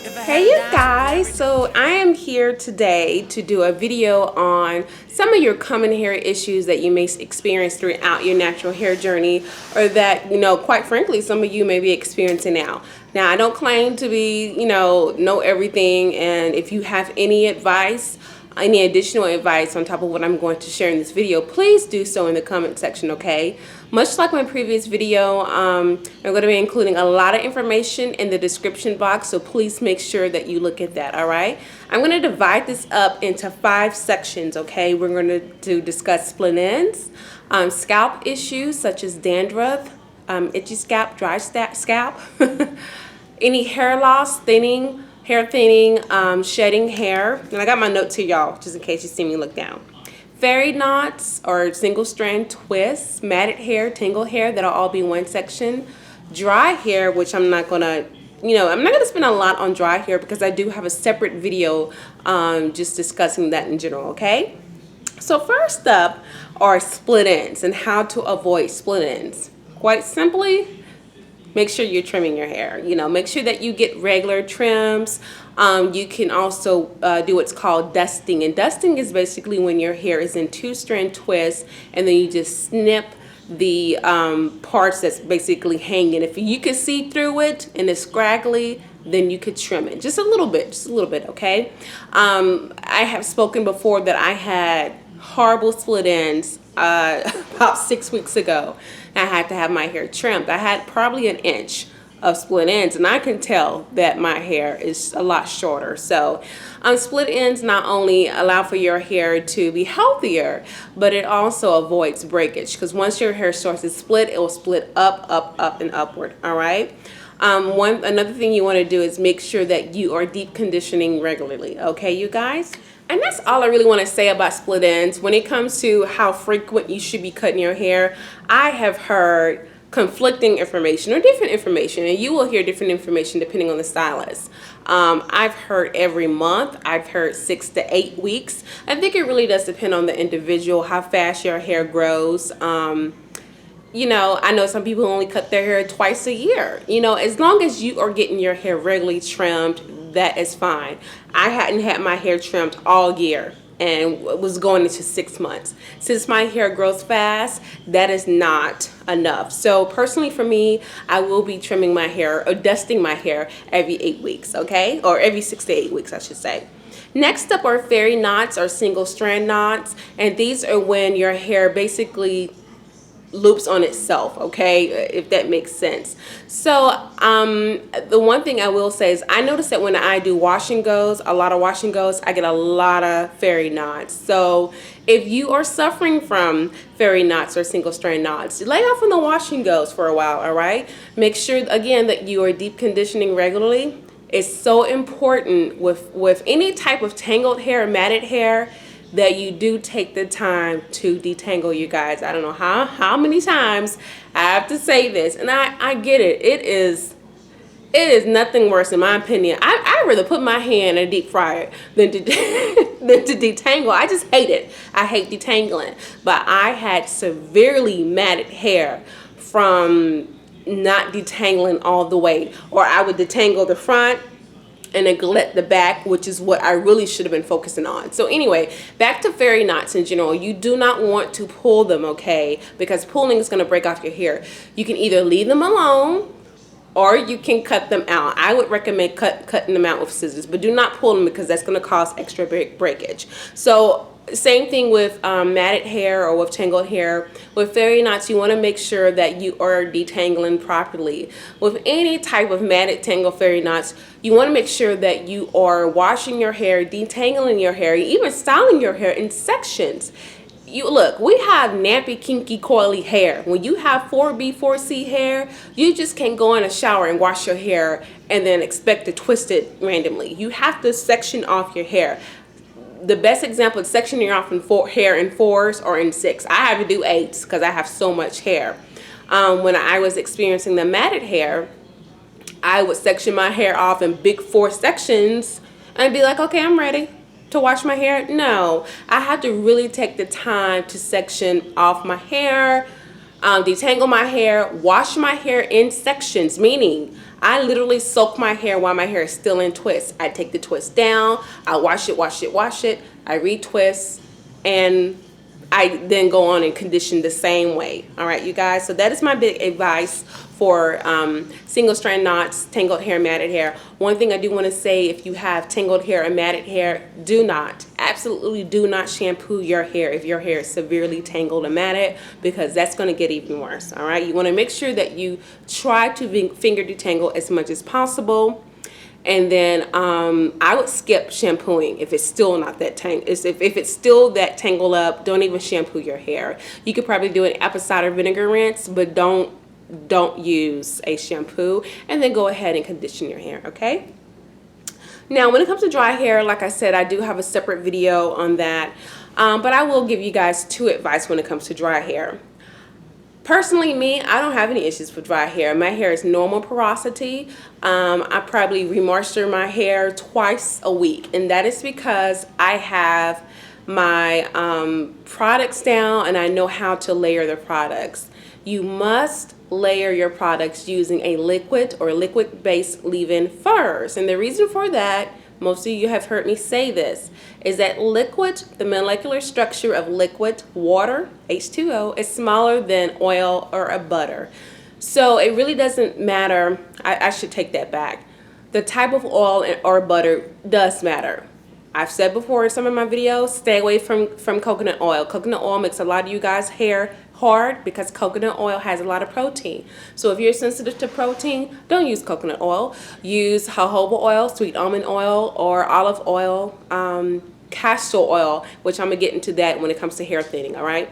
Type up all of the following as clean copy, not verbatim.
Hey you guys, so I am here today to do a video on some of your common hair issues that you may experience throughout your natural hair journey, or that, quite frankly, some of you may be experiencing now. Now, I don't claim to be, know everything, and if you have any advice, any additional advice on top of what I'm going to share in this video, please do so in the comment section, okay? Much like my previous video, I'm going to be including a lot of information in the description box, so please make sure that you look at that, all right? I'm going to divide this up into 5 sections, okay? We're going to discuss split ends, scalp issues such as dandruff, itchy scalp, dry scalp, any hair loss, thinning, hair thinning, shedding hair, and I got my notes here, y'all, just in case you see me look down. Fairy knots or single strand twists, matted hair, tangled hair, that'll all be one section. Dry hair, which I'm not gonna, I'm not gonna spend a lot on dry hair because I do have a separate video just discussing that in general, okay? So first up are split ends and how to avoid split ends. Quite simply, make sure you're trimming your hair. Make sure that you get regular trims. You can also do what's called dusting. And dusting is basically when your hair is in 2-strand twists and then you just snip the parts that's basically hanging. If you can see through it and it's scraggly, then you could trim it. Just a little bit, okay? I have spoken before that I had horrible split ends about 6 weeks ago. I had to have my hair trimmed. I had probably an inch of split ends, and I can tell that my hair is a lot shorter. So split ends not only allow for your hair to be healthier, but it also avoids breakage, because once your hair starts to split, it will split up and upward. All right. Another thing you want to do is make sure that you are deep conditioning regularly. Okay, you guys? And that's all I really want to say about split ends. When it comes to how frequent you should be cutting your hair, I have heard conflicting information or different information, and you will hear different information depending on the stylist. I've heard every month. I've heard 6 to 8 weeks. I think it really does depend on the individual, how fast your hair grows. I know some people only cut their hair twice a year. As long as you are getting your hair regularly trimmed, that is fine. I hadn't had my hair trimmed all year and was going into 6 months. Since my hair grows fast, that is not enough. So personally for me, I will be trimming my hair or dusting my hair every 8 weeks, okay? Or every 6 to 8 weeks, I should say. Next up are fairy knots or single strand knots, and these are when your hair basically loops on itself, okay, if that makes sense. So the one thing I will say is I notice that when I do wash and goes, a lot of wash and goes, I get a lot of fairy knots. So if you are suffering from fairy knots or single strand knots, lay off on the wash and goes for a while. All right, make sure again that you are deep conditioning regularly. It's so important with any type of tangled hair, matted hair, that you do take the time to detangle, you guys. I don't know how many times I have to say this, and I get it. It is nothing worse, in my opinion. I'd rather put my hand in a deep fryer than to than to detangle. I just hate it. I hate detangling. But I had severely matted hair from not detangling all the way, or I would detangle the front and neglect the back, which is what I really should have been focusing on. So anyway, back to fairy knots in general. You do not want to pull them, okay? Because pulling is going to break off your hair. You can either leave them alone or you can cut them out. I would recommend cutting them out with scissors, but do not pull them because that's going to cause extra breakage. So same thing with matted hair or with tangled hair. With fairy knots, you want to make sure that you are detangling properly. With any type of matted, tangled fairy knots, you want to make sure that you are washing your hair, detangling your hair, even styling your hair in sections. Look, we have nappy, kinky, coily hair. When you have 4B, 4C hair, you just can't go in a shower and wash your hair and then expect to twist it randomly. You have to section off your hair. The best example is sectioning off hair in 4s or in 6. I have to do 8s because I have so much hair. When I was experiencing the matted hair, I would section my hair off in big 4 sections and be like, okay, I'm ready to wash my hair. No, I had to really take the time to section off my hair detangle my hair, wash my hair in sections, meaning I literally soak my hair while my hair is still in twists. I take the twist down, I wash it, I retwist, and I then go on and condition the same way. All right, you guys. So that is my big advice for single strand knots, tangled hair, matted hair. One thing I do want to say, if you have tangled hair and matted hair, do not, absolutely do not shampoo your hair if your hair is severely tangled and matted, because that's going to get even worse. All right, you want to make sure that you try to finger detangle as much as possible. And then I would skip shampooing if it's still not that if it's still that tangled up. Don't even shampoo your hair. You could probably do an apple cider vinegar rinse, but don't use a shampoo, and then go ahead and condition your hair. Okay. Now, when it comes to dry hair, like I said, I do have a separate video on that, but I will give you guys two advice when it comes to dry hair. Personally, me, I don't have any issues with dry hair. My hair is normal porosity. I probably remoisture my hair twice a week, and that is because I have my products down and I know how to layer the products. You must layer your products using a liquid or liquid-based leave-in first, and the reason for that, most of you have heard me say this, is that liquid, the molecular structure of liquid water, H2O, is smaller than oil or a butter. So it really doesn't matter. I should take that back. The type of oil or butter does matter. I've said before in some of my videos, stay away from coconut oil. Coconut oil makes a lot of you guys' hair hard because coconut oil has a lot of protein. So if you're sensitive to protein, don't use coconut oil. Use jojoba oil, sweet almond oil, or olive oil, castor oil, which I'm gonna get into that when it comes to hair thinning. All right.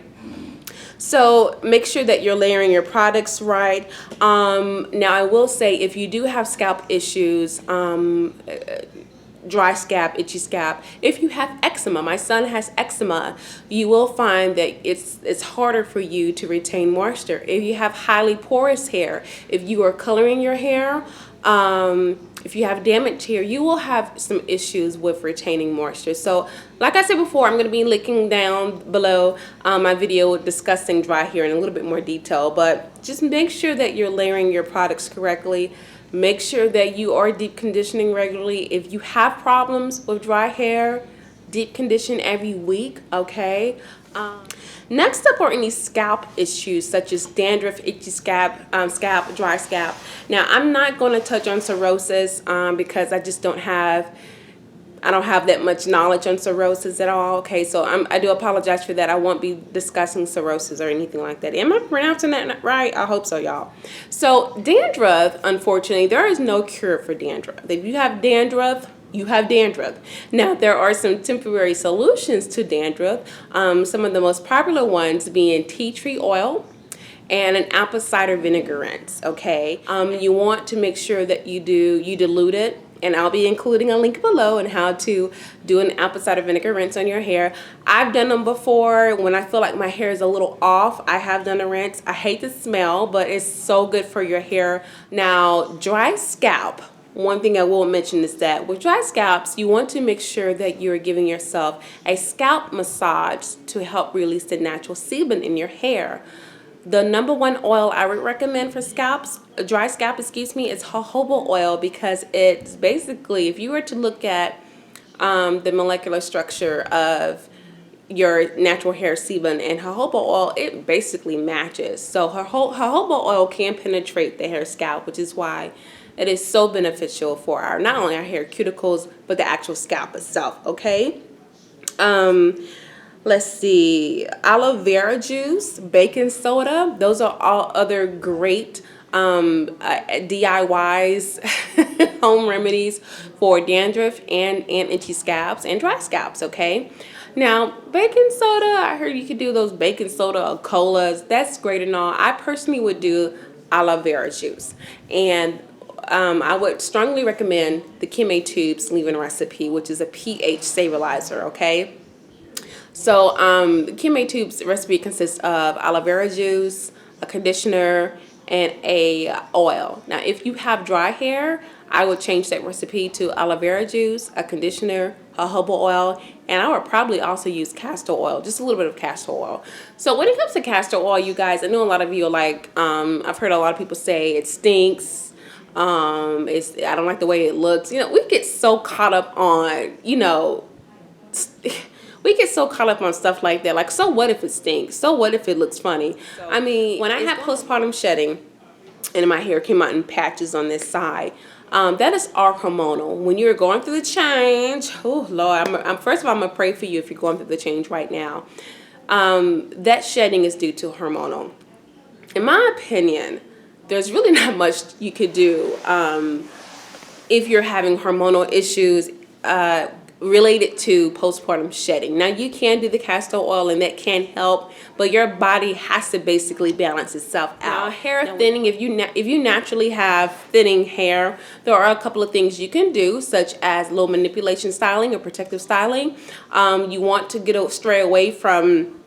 So make sure that you're layering your products right. Now I will say, if you do have scalp issues, dry scalp, itchy scalp, if you have eczema, my son has eczema, you will find that it's harder for you to retain moisture. If you have highly porous hair, if you are coloring your hair, if you have damaged hair, you will have some issues with retaining moisture. So like I said before, I'm going to be linking down below my video discussing dry hair in a little bit more detail, but just make sure that you're layering your products correctly. Make sure that you are deep conditioning regularly. If you have problems with dry hair, deep condition every week, okay? Next up are any scalp issues such as dandruff, itchy scalp, dry scalp. Now, I'm not going to touch on cirrhosis because I just don't have that much knowledge on cirrhosis at all. Okay, so I do apologize for that. I won't be discussing cirrhosis or anything like that. Am I pronouncing that right? I hope so, y'all. So dandruff, unfortunately, there is no cure for dandruff. If you have dandruff, you have dandruff. Now, there are some temporary solutions to dandruff. Some of the most popular ones being tea tree oil and an apple cider vinegar rinse. Okay, you want to make sure that you dilute it. And I'll be including a link below on how to do an apple cider vinegar rinse on your hair. I've done them before when I feel like my hair is a little off. I have done a rinse. I hate the smell, but it's so good for your hair. Now, dry scalp. One thing I will mention is that with dry scalps, you want to make sure that you're giving yourself a scalp massage to help release the natural sebum in your hair. The number one oil I would recommend for dry scalp, is jojoba oil, because it's basically, if you were to look at the molecular structure of your natural hair sebum and jojoba oil, it basically matches. So jojoba oil can penetrate the hair scalp, which is why it is so beneficial for not only our hair cuticles, but the actual scalp itself, okay? Let's see, aloe vera juice, baking soda, those are all other great DIYs, home remedies for dandruff and itchy scalps and dry scalps, okay? Now, baking soda, I heard you could do those baking soda or colas. That's great and all. I personally would do aloe vera juice. And I would strongly recommend the Kime Tubes leave-in recipe, which is a pH stabilizer, okay? So the Kime Tubes recipe consists of aloe vera juice, a conditioner, and a oil. Now, if you have dry hair, I would change that recipe to aloe vera juice, a conditioner, jojoba oil, and I would probably also use castor oil, just a little bit of castor oil. So when it comes to castor oil, you guys, I know a lot of you are like, I've heard a lot of people say it stinks. I don't like the way it looks. You know, we get so caught up on, you know, we get so caught up on stuff like that. Like, so what if it stinks? So what if it looks funny? I mean, when I had postpartum shedding and my hair came out in patches on this side, that is all hormonal. When you're going through the change, oh Lord, first of all, I'm gonna pray for you if you're going through the change right now. That shedding is due to hormonal. In my opinion, there's really not much you could do if you're having hormonal issues related to postpartum shedding. Now, you can do the castor oil and that can help, but your body has to basically balance itself out. Now, hair thinning, if you naturally have thinning hair, there are a couple of things you can do, such as low manipulation styling or protective styling. You want to stray away from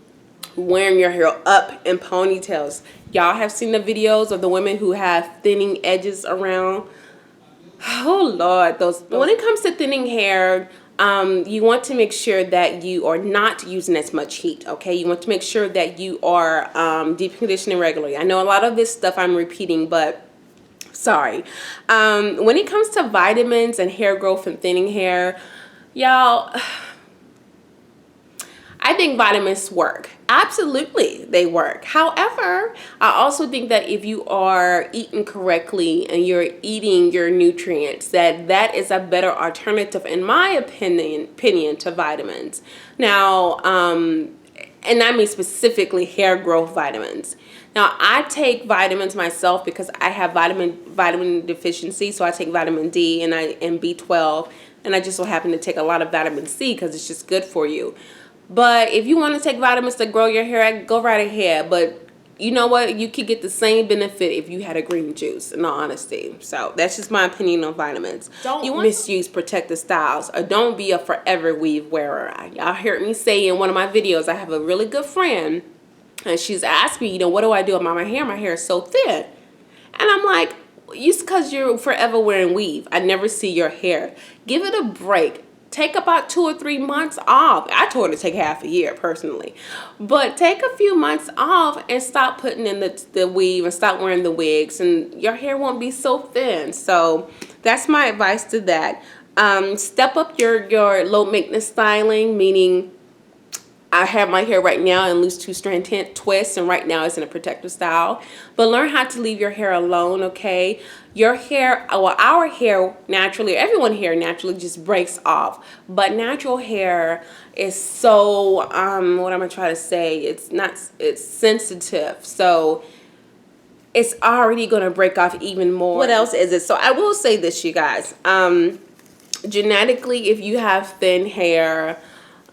wearing your hair up in ponytails. Y'all have seen the videos of the women who have thinning edges around. Oh Lord, those. When it comes to thinning hair, you want to make sure that you are not using as much heat, okay? You want to make sure that you are deep conditioning regularly. I know a lot of this stuff I'm repeating, but sorry. When it comes to vitamins and hair growth and thinning hair, y'all, I think vitamins work. Absolutely, they work. However, I also think that if you are eating correctly and you're eating your nutrients, that is a better alternative, in my opinion, to vitamins. Now, and I mean specifically hair growth vitamins. Now, I take vitamins myself because I have vitamin deficiency, so I take vitamin D and B12, and I just so happen to take a lot of vitamin C because it's just good for you. But if you want to take vitamins to grow your hair, go right ahead. But you know what? You could get the same benefit if you had a green juice, in all honesty. So that's just my opinion on vitamins. Don't misuse protective styles, or don't be a forever weave wearer. Y'all heard me say in one of my videos, I have a really good friend, and she's asked me, you know, what do I do about my hair? My hair is so thin. And I'm like, just because you're forever wearing weave, I never see your hair. Give it a break. Take about 2 or 3 months off. I told her to take half a year personally. But take a few months off and stop putting in the weave and stop wearing the wigs, and your hair won't be so thin. So that's my advice to that. Step up your low maintenance styling, meaning I have my hair right now in loose 2-strand twists, and right now it's in a protective style. But learn how to leave your hair alone, okay? Your hair, well, our hair naturally, everyone's hair naturally just breaks off. But natural hair is so, what am I trying to say? It's sensitive. So it's already going to break off even more. What else is it? So I will say this, you guys. Genetically, if you have thin hair,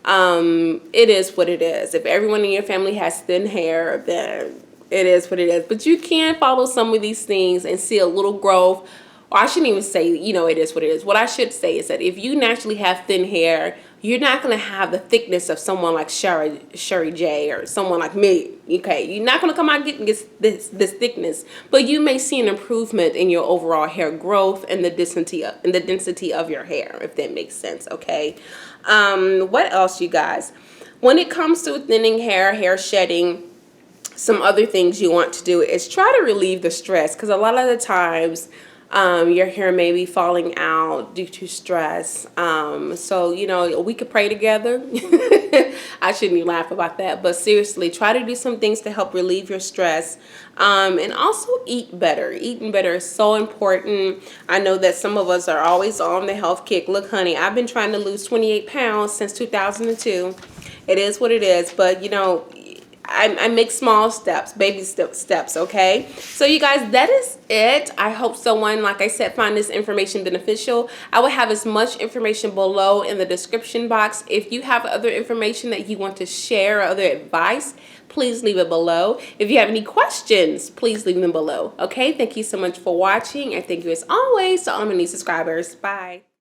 it is what it is. If everyone in your family has thin hair, then it is what it is. But you can follow some of these things and see a little growth. Or I shouldn't even say, you know, it is what it is. What I should say is that if you naturally have thin hair, you're not going to have the thickness of someone like Sherry J or someone like me. Okay, you're not going to come out getting this thickness, but you may see an improvement in your overall hair growth and the density of your hair, if that makes sense. Okay. What else, you guys? When it comes to thinning hair shedding, some other things you want to do is try to relieve the stress, because a lot of the times your hair may be falling out due to stress. So, you know, we could pray together. I shouldn't even laugh about that, but seriously, try to do some things to help relieve your stress. And also eat better. Eating better is so important. I know that some of us are always on the health kick. Look, honey, I've been trying to lose 28 pounds since 2002. It is what it is, but you know, I make small steps, baby steps, okay? So you guys, that is it. I hope someone, like I said, find this information beneficial. I will have as much information below in the description box. If you have other information that you want to share or other advice, please leave it below. If you have any questions, please leave them below, okay? Thank you so much for watching, and thank you as always to all my new subscribers. Bye.